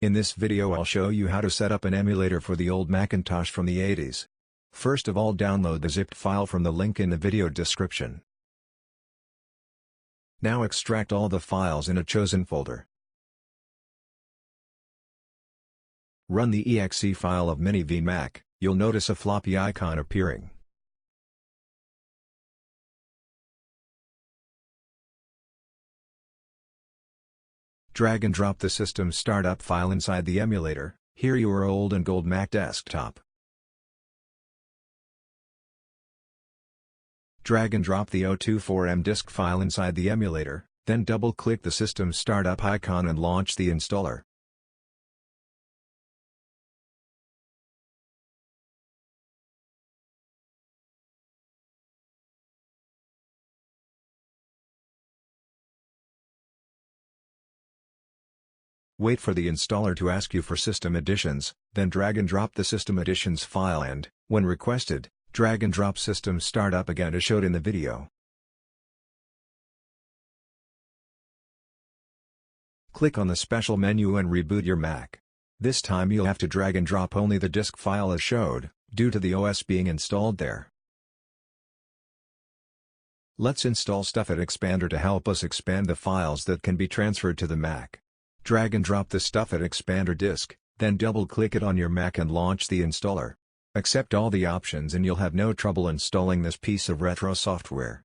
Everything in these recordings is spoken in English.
In this video I'll show you how to set up an emulator for the old Macintosh from the 80s. First of all, download the zipped file from the link in the video description. Now extract all the files in a chosen folder. Run the exe file of mini vMac, you'll notice a floppy icon appearing. Drag and drop the system startup file inside the emulator, here your old and gold Mac desktop. Drag and drop the 024M disk file inside the emulator, then double-click the system startup icon and launch the installer. Wait for the installer to ask you for system editions, then drag and drop the system editions file and, when requested, drag and drop system startup again as showed in the video. Click on the special menu and reboot your Mac. This time you'll have to drag and drop only the disk file as showed, due to the OS being installed there. Let's install Stuffit Expander to help us expand the files that can be transferred to the Mac. Drag and drop the Stuffit Expander disk, then double-click it on your Mac and launch the installer. Accept all the options and you'll have no trouble installing this piece of retro software.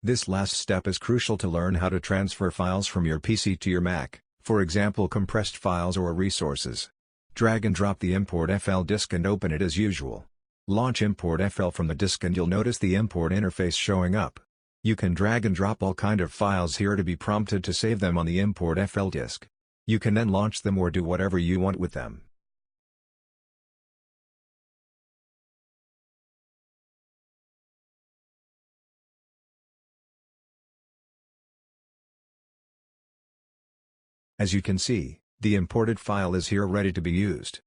This last step is crucial to learn how to transfer files from your PC to your Mac, for example compressed files or resources. Drag and drop the ImportFL disk and open it as usual. Launch ImportFL from the disk and you'll notice the import interface showing up. You can drag and drop all kind of files here to be prompted to save them on the ImportFL disk. You can then launch them or do whatever you want with them. As you can see, the imported file is here ready to be used.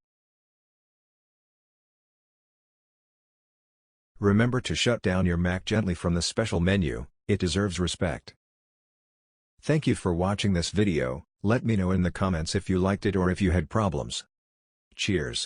Remember to shut down your Mac gently from the special menu, it deserves respect. Thank you for watching this video, let me know in the comments if you liked it or if you had problems. Cheers.